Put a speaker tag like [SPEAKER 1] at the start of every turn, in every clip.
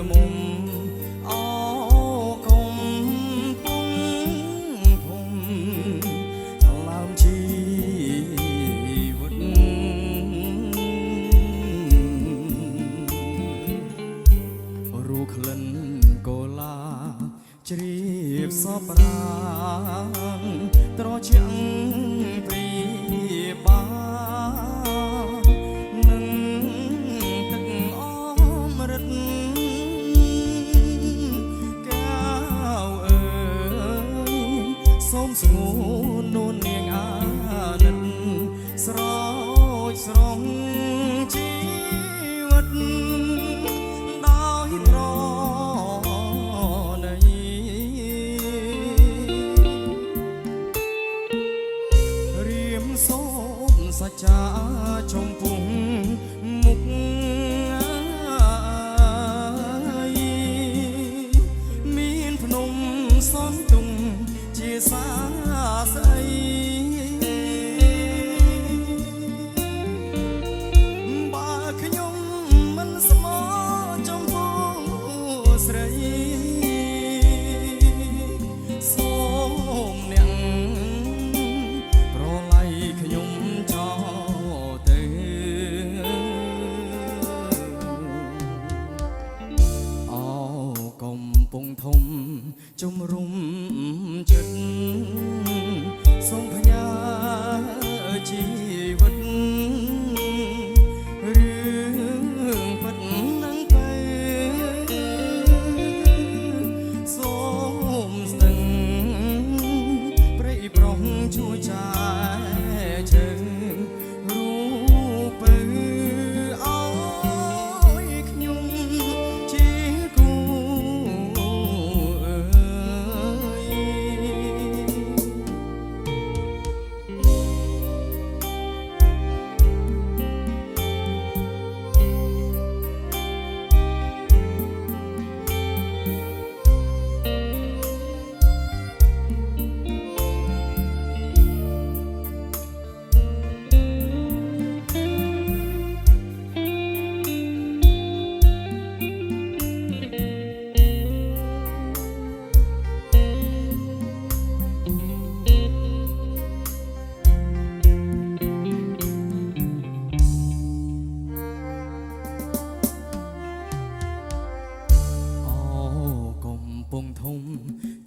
[SPEAKER 1] មុំអោកុំពុំធំឡើមជីវិតរូក្លិនកូឡាជ្រាបសពរាត្រជាក់ព្រីបានឹងទឹកអមរិតកៅអើយសូមស្ងួននួននាងអាណិតស្រោចស្រង់ជីវិតដោយប្រណីរៀមសូមសច្ចាចំពុងមុខមានភ្នំសនទុំជាសាស្អីបើខ្ញុំមិនស្មោចំពោះស្រីសូមអ្នកប្រឡ័យខ្ញុំចោលទៅអោកំពុងធំជំរុំចិត្តសូមផ្ញើជីវិតរឿងពិតនឹងទៅសូមស្ទឹងព្រៃប្រុងជួយចាជើងរូបទៅអើយខ្ញុំជាគូអើ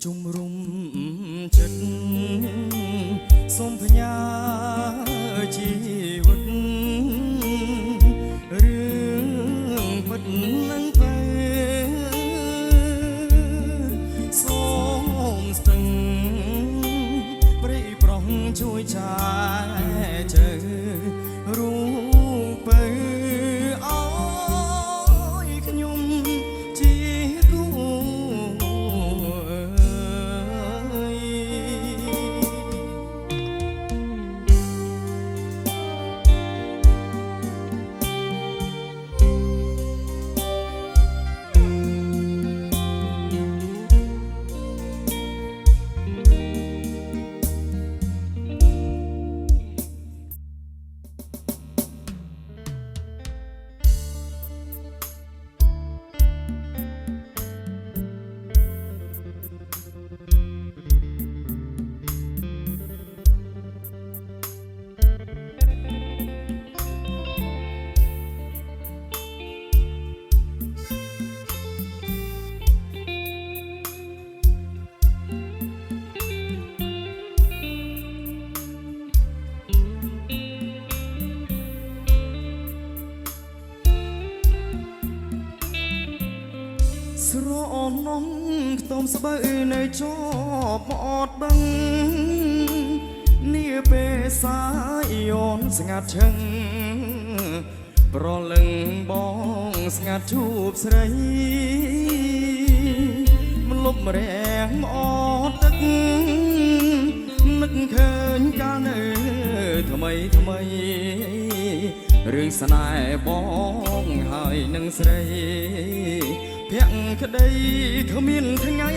[SPEAKER 1] ជំរុំចិត្តសូមផ្ញើជីវិតរឿងពិតនឹងទៅសូមស្ទឹងព្រៃប្រុងជួយចាជើរូបទៅអើយខ្ញុំជាគូស្រអនំខ្ទមស្បូវនៅជាប់អត់បឹងនាពេលសាយអូនស្ងាត់ឈឹងប្រលឹងបងស្ងាត់ជួបស្រីមលប់រាំងអត់ទឹកនឹកឃើញកាលនៅថ្មីរឿងស្នេហ៍បងហើយនឹងស្រីភក្តីគ្មានថ្ងៃ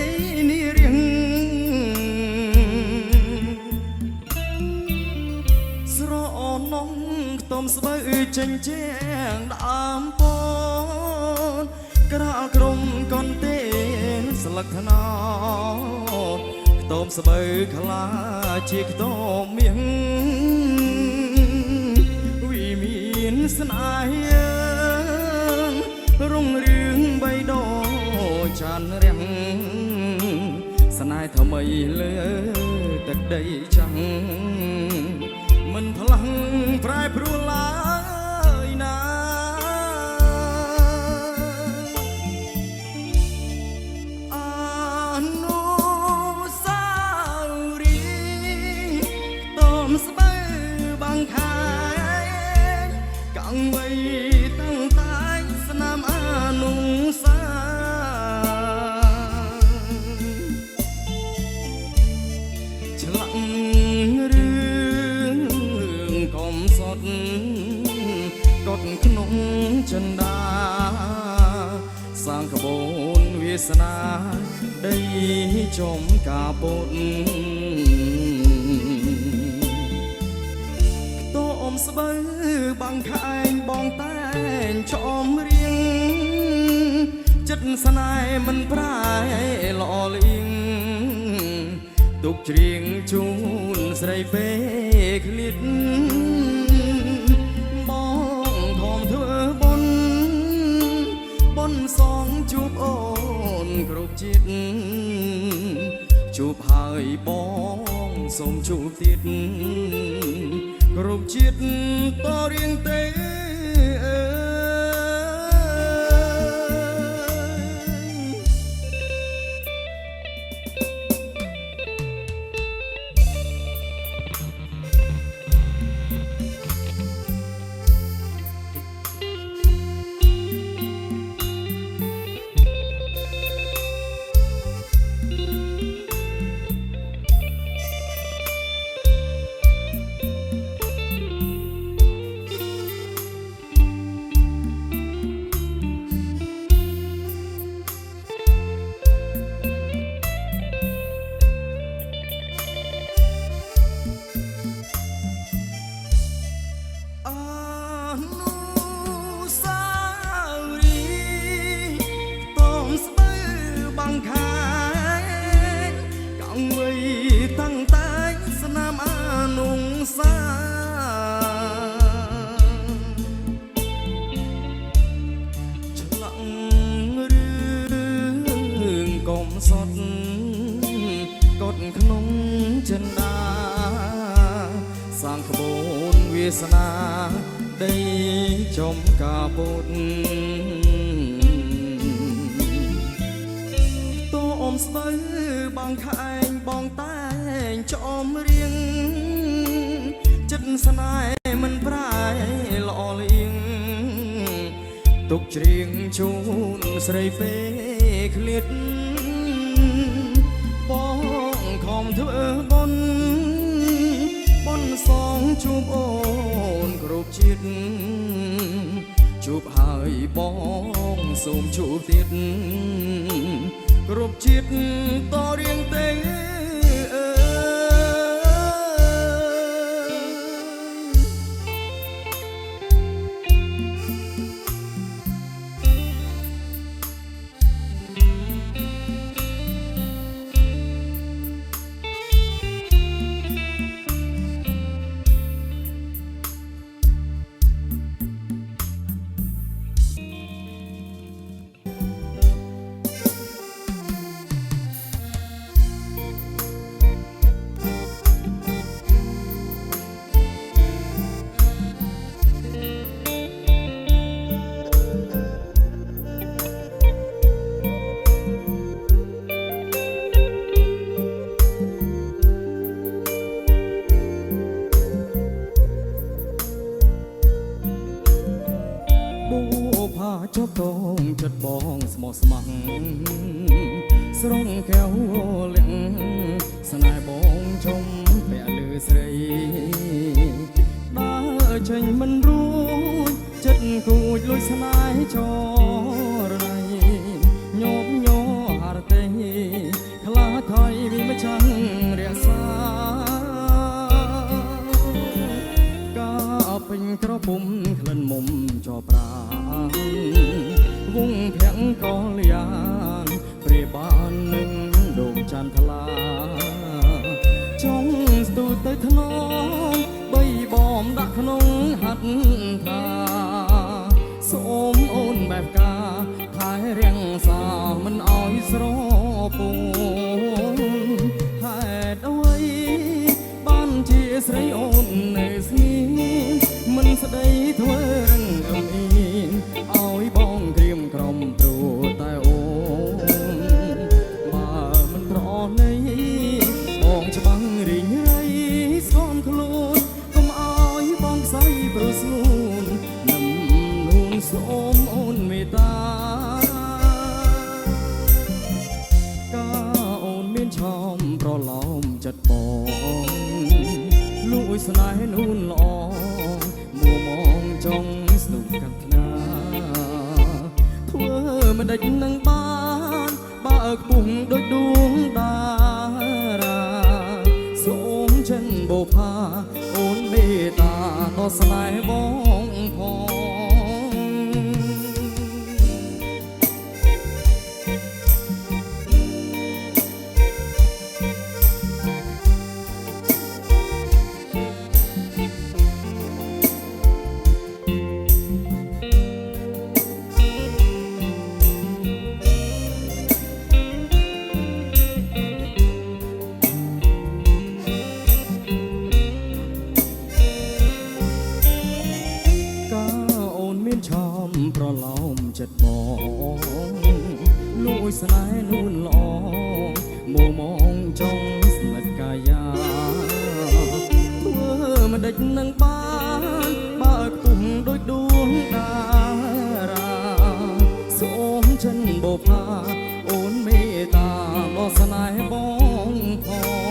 [SPEAKER 1] នេះរៀងស្រអនំខ្ទមស្បូវចេញជាងដើមពន ក្រាលក្រុមកនទេស្លឹកថ្នោតខ្ទមស្បូវខ្លាជាខ្ទមមៀងវិមានស្នេហារុងរឿងបៃដចានរាំងស្នេហ៍ថ្មីលើទឹកដីចាំងមិនផ្លាំងប្រែប្រួលឡើយណាអនុស្សាវរីយ៍តមស្បូវបាំងខែកង់វៃតាំងតែស្នាមអនុស្សាឆ្លាក់រឿងកំសត់កត់ក្នុងចិន្តាសាងក្បូនវាសនាដីចំការពុតខ្ទមស្បូវបាំងខែងបងតែងចោមរៀងចិត្តស្នេហ៍មិនប្រែល្អលៀងទុកច្រៀងជូនស្រីពេឃ្លាតបងខំធ្វើបុណ្យសងជួបអូនគ្រប់ជាតិជួបហើយបងសូមជួបទៀតគ្រប់ជាតិតរៀងទេសត់កត់ក្នុងចិន្តាសាងក្បូនវាសនាដីចំការពុតតអមស្បូវបាំងខែងបងតែងចោមរៀងចិត្តស្នេហ៍មិនប្រែល្អលៀងទុកច្រៀងជូនស្រីពេឃ្លាតបងខំធ្វើបុណ្យសងជួបអូនគ្រប់ជាតិជួបហើយបងសូមជួបទៀតគ្រប់ជាតិតរៀងទេចុះតងចិត្តបងស្មោះស្ម័គ្រស្រងកែវលៀងស្នេហ៍បងជុំពាក់លើស្រីដើរចេញមិនរួចចិត្តគួចលួចស្នេហ៍ចរណៃញោមញ័រហរទេខ្លាថយវិមចាំងរក្សាកាពេញក្រពុំក្លិនមុំចោប្រាវងភាំងក យនូនល្អមួមងចង់ស្នុកកាត់ណាធ្វើមិនដេចនឹងបានបើខ្ពស់ដូចដួងតារាសូមចិនបូផាអូនមេត្តាដល់ស្នេហ៍បងផងប្រឡោមចិត្តបងលួយស្នេហ៍នួនល្អមួមងចង់ស្និទ្ធកាយាធ្វើមិនដេចនឹងបានបើខ្ពស់ដូចដួងតារាសូមចិនបូផាអូនមេត្តាដល់ស្នេហ៍បងផង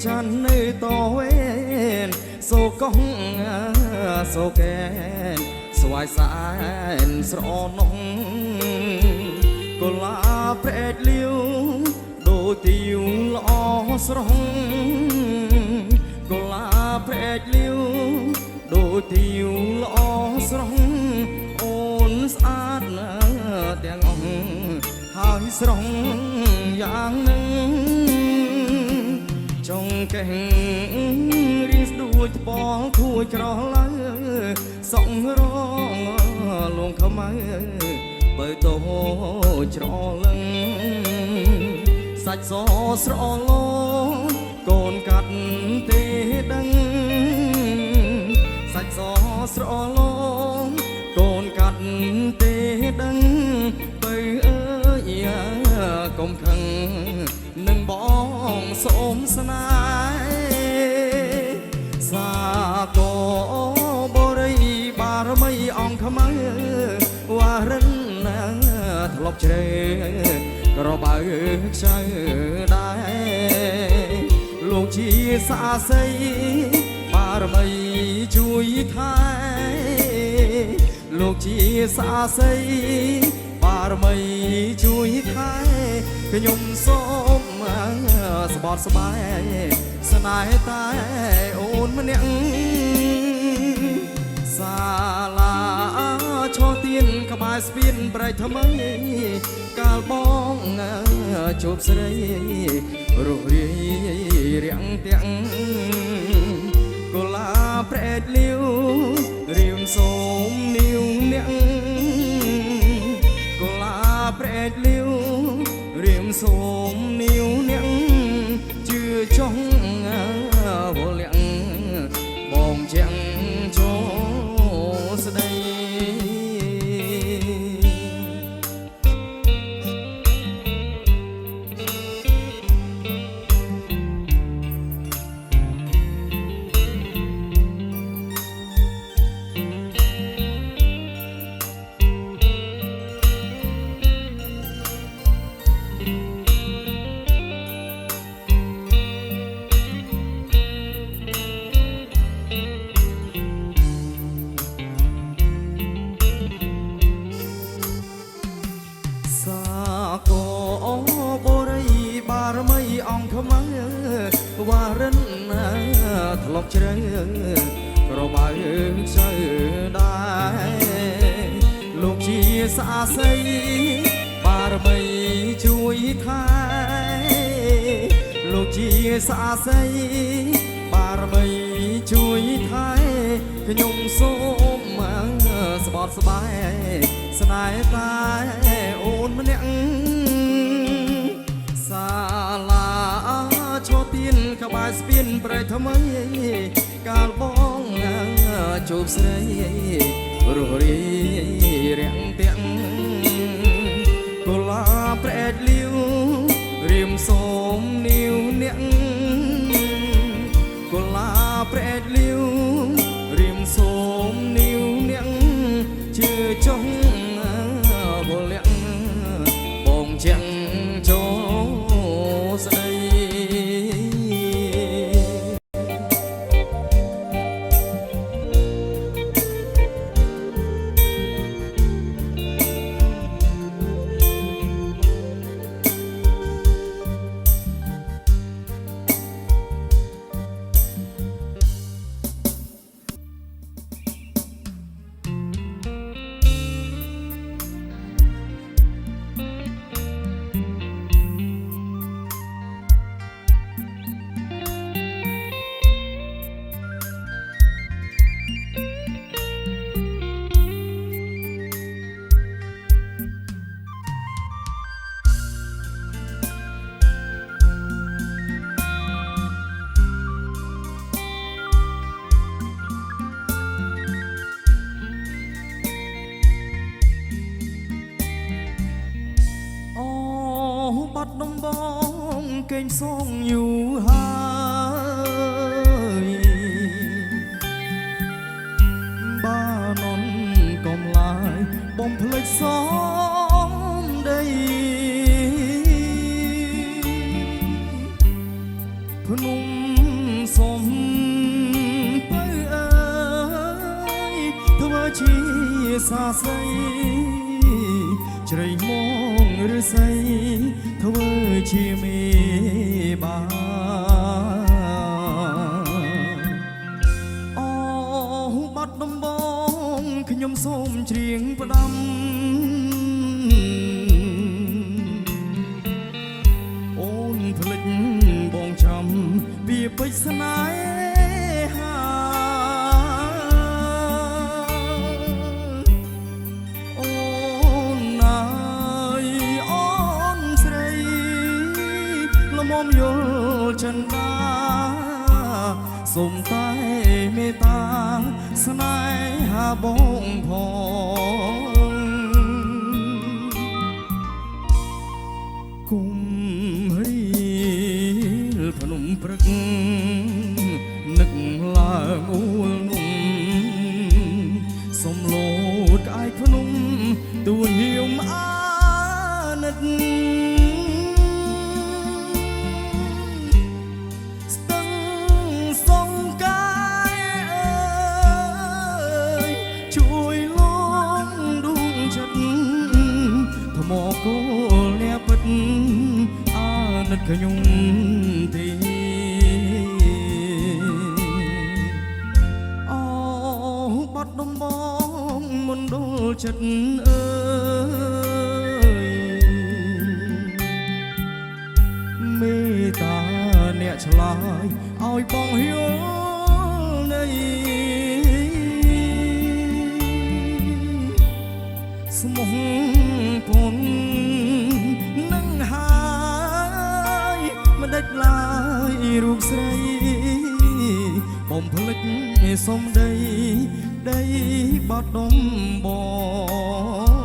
[SPEAKER 1] ចាន់នៅតវេនសូកងសូកែនស្វាយសែនស្រអនងកុលាប្រែកលាវដូចទីវល្អស្រងកុលាប្រែកលាវដូចទីវល្អស្រងអូនស្អាតទាំងអង្គហើយស្រងយ៉ាងនឹងចងកេងរៀងស្ដួចត្បល់ខួយក្រឡៅសងរងលងខ្មៅបើតោច្រលឹងសាច់សស្រឡូនកូនកាត់ទេដឹងសាច់សស្រឡូនកូនកាត់ទេដឹងបើអើយកុំខឹងនឹងបងសូមស្នេហ៍សាកបរិយបារមីអង្គខ្មៅវ៉ារិនធ្លាប់ជ្រេក្របើខ្ចៅដែរលោកជាសាស័យបារមីជួយថែលោកជាសាស័យបារមីជួយថែខ្ញុំសូមស្បត់ស្បាយស្នេហ៍តែអូនម្នាក់សាលាឈរទៀនក្បែរស្ពានប្រៃថ្មីកាលបងជួបស្រីរស់រាយរាំងទាំងកុលាប្រែកលាវរៀមសូមនាវអ្នកកុលាប្រែកលាវរៀមសូមនាវអ្នកជឿចង់វលៀងបងជាងចូលស្ដីវ៉ារិនធ្លាប់ជ្រៅក្របើខ្ចៅដែរលោកជាសាស័យបារមីជួយថែលោក ជាសាស័យបារមីជួយថែខ្ញុំសូមស្បត់ស្បែកស្នេហ៍តែអូនម្នាក់សាលាឈរទៀនក្បែរស្ពានប្រៃថ្មីកាលបងជួបស្រីរស់រាយរាំងទាំងកុលាប្រែកលាវរៀមសូមនាវអ្នកកុលាប្រែកលាវរៀមសូមនាវអ្នកជឿចុងបលាក់បងជាងចូលស្ដីបាត់ដំបងកេងសងយូរហើយបាននកំឡាយបំភ្លេចសំដីភ្នំសំទៅអើយធ្វើជាសាស័យជ្រៃមកឬស័យធ្វើជាមេបាអូបាត់ដំបងខ្ញុំសូមច្រៀងផ្ដាំអូនភ្លេចបងចាំវាពេចស្នេហាមយល់ចិនដាសូមតែមេត្តាស្នេហាបងផងគុំរៀលភ្នំព្រឹកនឹកឡើងអួលនំសុំលោតក្អែកភ្នំទួញៀមអាណិតមកគោលអ្នកពិតអាណិតខ្ញុំទេអូបាត់ដំបងមណ្ឌលចិត្តអើយមេត្តាអ្នកឆ្លើយឲ្យបងយល់នៃស្មោះពុននឹងហើយមិនដេចឡើយរូបស្រីបំភ្លេចសំដីដីបាត់ដំបង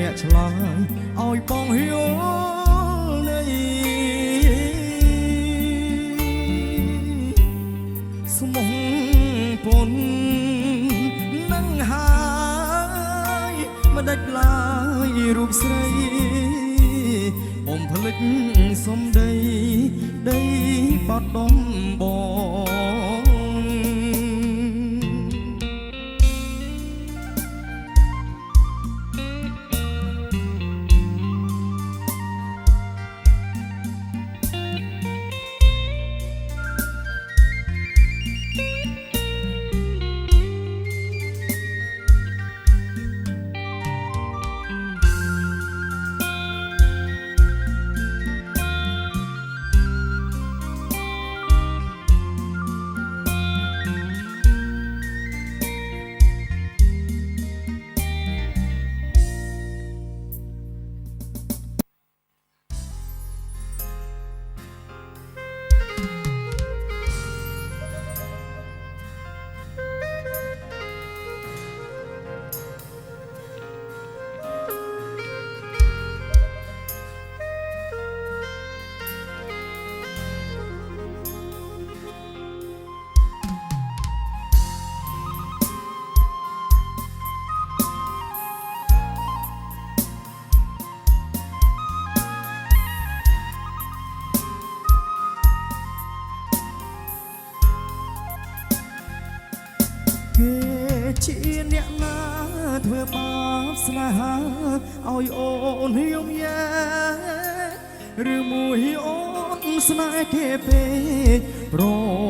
[SPEAKER 1] អ្នកឆ្លើយឲ្យបងយល់នៃស្មងពននឹងហើយមិនដាច់ឡើយរូបស្រីបំភ្លេចសំដីដីបាត់ដំបងគេជាអ្នកណាធ្វើបាបស្នេហាឲ្យអូនយំយ៉ាឬមួយអូនស្នេហ៍គេពេកព្រ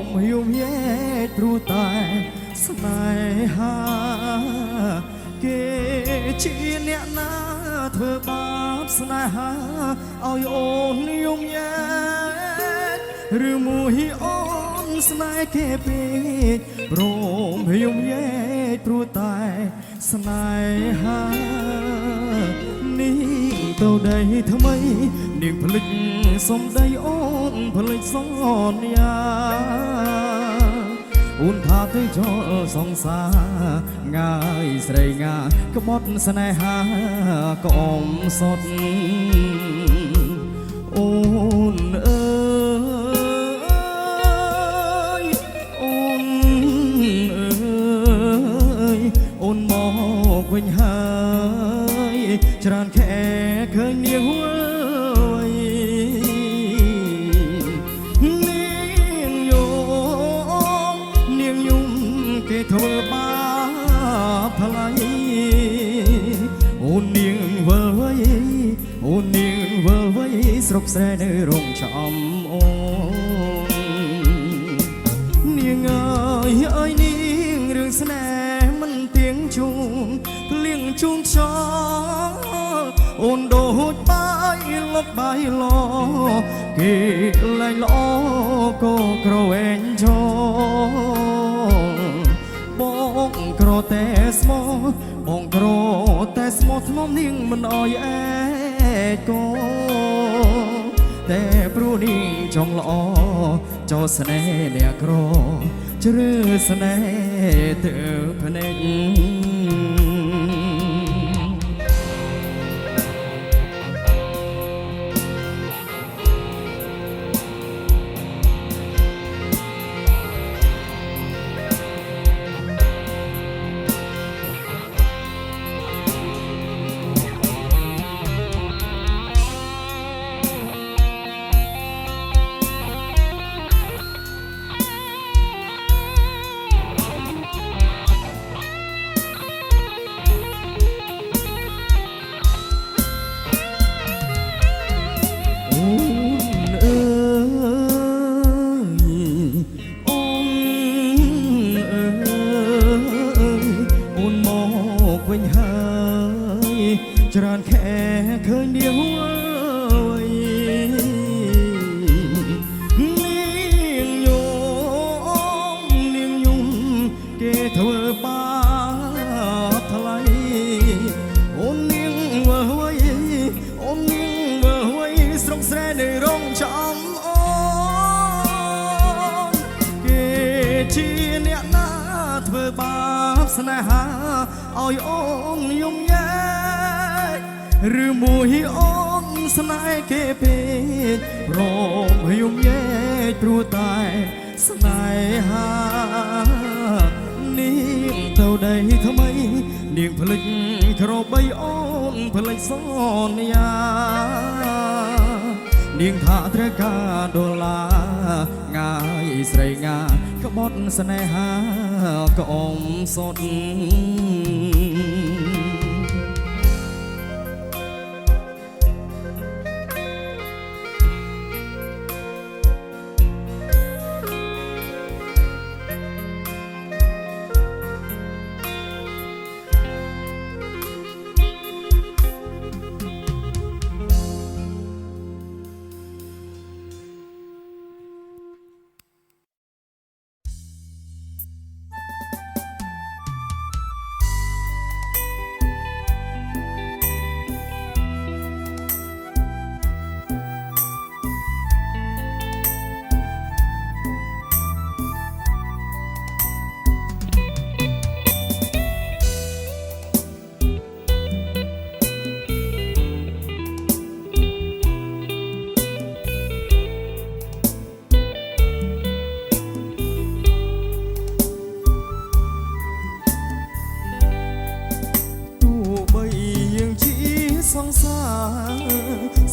[SPEAKER 1] មយំយែកព្រោះតែស្នេហាគេជាអ្នកណាធ្វើបាបស្នេហាឲ្យអូនយំយែកឬមួយអូនស្នេហ៍គេពេកព្រមយំយែកព្រោះតែស្នេហានេះទៅដីថ្មីនាងភ្លេចសំដីអូនភ្លេចសន្យាអូនថាទៅចូលសង្សារងាយស្រីងាក្បត់ស្នេហាក៏អមសត់អូនអើអូនមកវិញហើយច្រើនខែឃើញនាងហួយនាងយោនាងយំគេធ្វើបាបថ្លៃអូននាងវិលវ័យអូននាងវិលវ័យស្រុកស្រែនៅរងចំអូននាងអើយនាងរឿងស្នេហ៍មិនទៀងជូនភ្លៀងជូនខ្យល់អូនដូចបាយលុកបាយឡគេលែងល្អក៏ក្រវែងចោបងក្រតែស្មោះបងក្រតែស្មោះធ្នមនាងមិនអោយអែកក៏តែព្រោះនាងចង់ល្អចោស្នេហ៍អ្នកក្រជ្រើស្នេហ៍ទៅភ្នែកច្រើនខែឃើញនាងហួយនាងយោនាងយំគេធ្វើបាបថ្លៃអូននាងវើវ័យអូននាងវើវ័យស្រុកស្រែនៅរងចំអូនគេជាអ្នកណាធ្វើបាបស្នេហាឲ្យអូនយំយ៉ា หรือมวยอ้อนสนายเกเพพร้อมให้ยุ่งแย่ตรูตายสนายหานิ่งเท่าใดทำไมนิ่งผลิตครบใบอ้อนผลิตซ่อนยานิ่งท่าตระกาโดลางายใส่งาขบอนสนายหากอมสด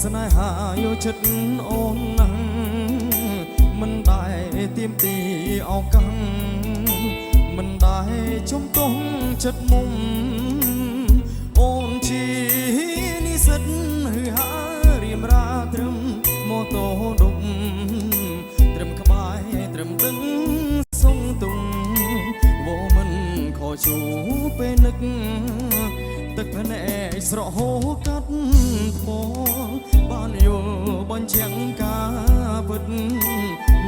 [SPEAKER 1] สนายหาอยู่ชัดโอนนังมันได้เตรียมตีเอากังมันได้ชมต้องชัดมุมโอนชีนิสันหือหาเรียมราตรึมโมโตดุมตรึมขบายตรึมตึงทรงตุงโวมันขอชูไปนึกตึกพะเนสระโหกัดทองบ้านอยู่บนเชียงกาบึด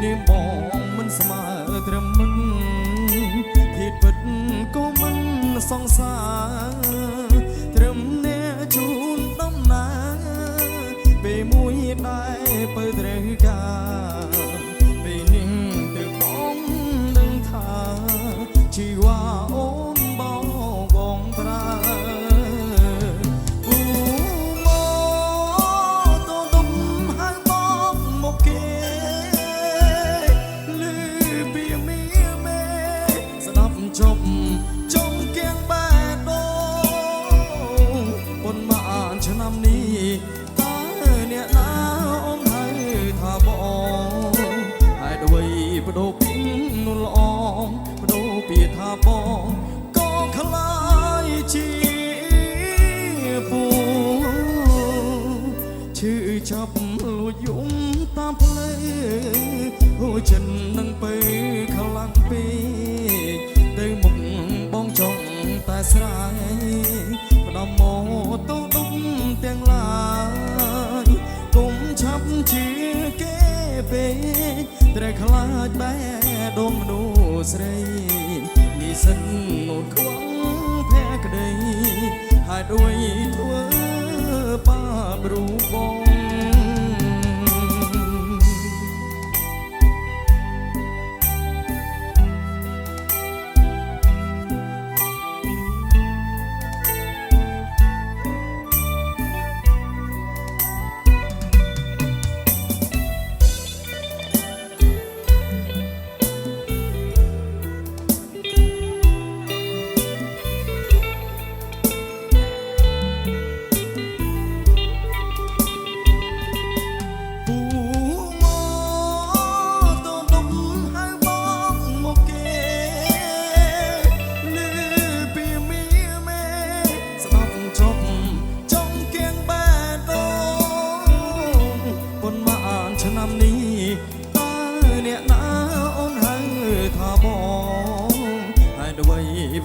[SPEAKER 1] นิ่มบองมันสมาตรมันผิดบึดก็มันสองสาตรมเนจูนต้มนาไปมุยได้เปิดเรกาไปนิ่งตึกบ้องดึงทาชีว่าโอนเบาบองตราจบจงเกียงแบดโดบนบ้านฉันนำนี้ตาเนี่ยนาอมให้ท่าบองให้ด้วยประโดปิ้งนุ่นละอองประโดเปียท่าบองก็คลายชีฟูชื่อจับลุยยุ่มตามเพลงโอ้ฉันนั่งไปข้างหลังปีได้มุกบ้องจงแต่สายปนโมโตตุ้มเตียงลายกุมชับชีเกเปแต่คลาดแบดมดูสเรมีสันโนดควงแพ้กระเดยหายด้วยทั่วป้าบรูบอง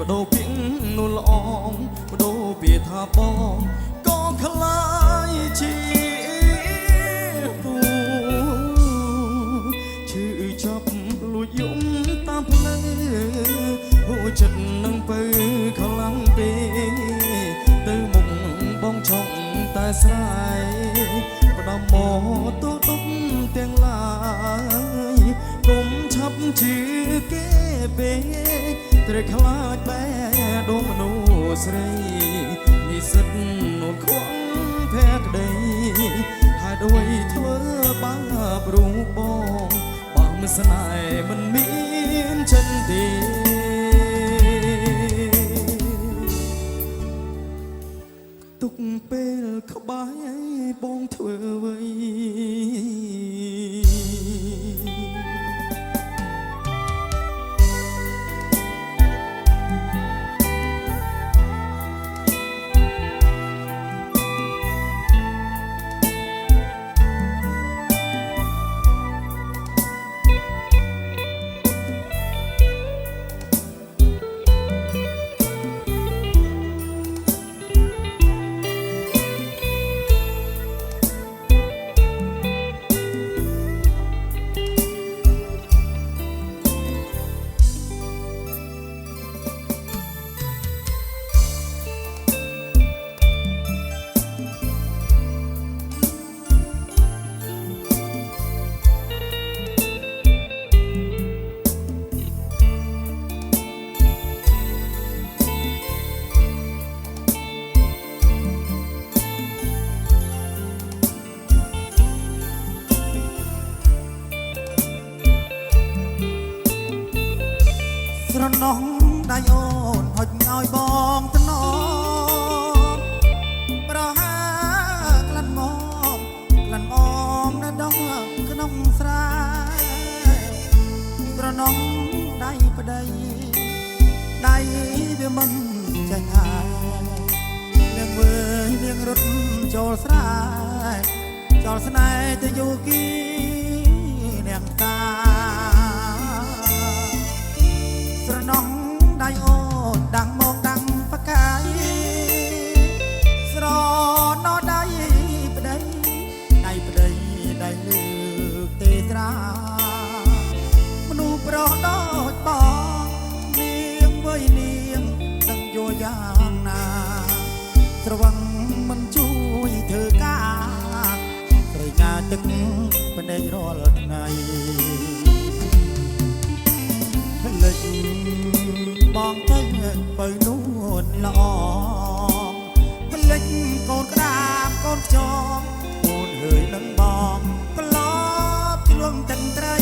[SPEAKER 1] บโดเพียงนุ่นละอองบโดเปียท่าบองก็คลายชีฟูชื่อจับลุยยุ่มตามเพลงโอ้จัดนั่งไปข้างหลังเปตื้อมุงบ้องช่องแต่สายประดามโมตัวตุ้มเตียงลายกุมชับชื่อเก็บเบตรคลาดแบดมโนสเรนิสันโนควง หาด้วยเธอบ้าบรู้บองบางสนายมันมีฉันดีตุกเปลขบายบองเธอไว้ស្រណោះដៃអូនហុចឲ្យបងថ្នមប្រហើក្លិនអមនៅដងក្នុងស្រែស្រណោះដៃប្តីដៃវាមិនចាញ់ហើយនាងវើយនាងរត់ចូលស្រែចោលស្នេហ៍ទៅយូគីនាងតាស្រណោះដៃអូនដាំងមកដាំងផ្កាយស្រណោះដៃប្តីដៃលើកទេស្រាមនុស្សប្រុសដូចបងនាងវ័យនាងដឹងយោយ៉ាងណាស្រវឹងមិនជួយធ្វើការព្រៃណាទឹកភ្នែករាល់ថ្ងៃភ្លេចបងទៅបើនួនល្អភ្លេចកូនក្រាបកូនខ្យងអូនហើយនឹងបងក្លប់ជ្លងទាំងត្រី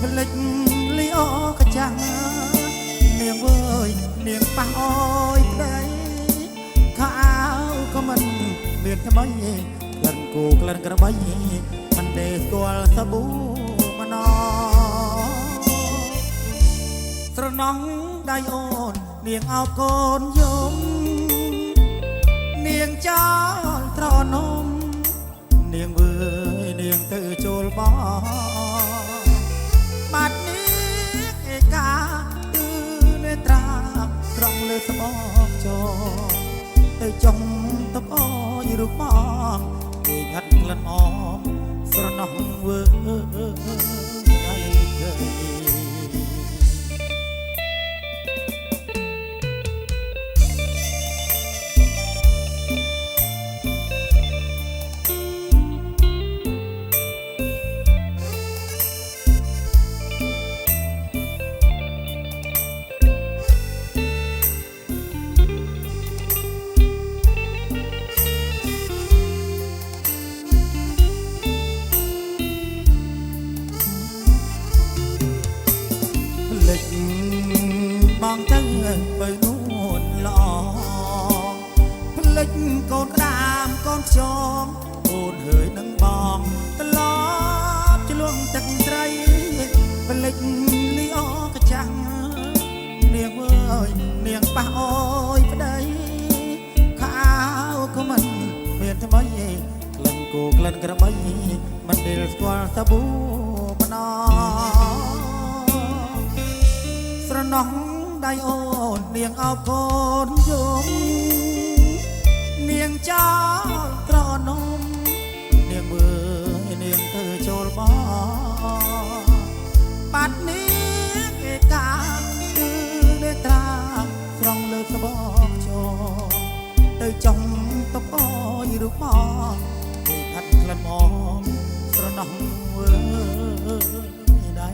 [SPEAKER 1] ភ្លេចលីអូកចាំងនាងវើយនាងប៉ះអើយប្តីខោអាវក៏មិនមានថ្មីក្លិនគូក្លិនក្របីមិនដែលស្គាល់សាប៊ូម្ដងស្រណោះដៃអូននាងអោបកូនយំនាងចោលត្រនំនាងវើយនាងទៅចូលបងបាត់នេះឯកាទឺនេត្រាត្រង់លើស្បកចោទៅចុងតបអយរូបបងគេហាត់ក្លិនអមស្រណោះវើដៃគេបងទៅបើនួនល្អភ្លេចកូនក្ដាមកូនខ្យងអូនហើយនឹងបងត្រឡប់ជ្លងទឹកត្រីភ្លេចលីអូកចាំងនាងវើយនាងប៉ះអើយប្តីខោអាវក៏មិនមានថ្មីក្លិនគូក្លិនក្របីមិនដែលស្គាល់សាប៊ូម្ដងស្រណោះដៃអូននាងអោបកូនយំនាងចោលត្រនំនាងមើលនាងទៅចូលបងបាត់នេះឯកាគឺនេត្រាស្រង់លើស្បកចោទៅចុងតបអយរូបបងគេហាត់ក្លិនអមស្រណោះវើដៃ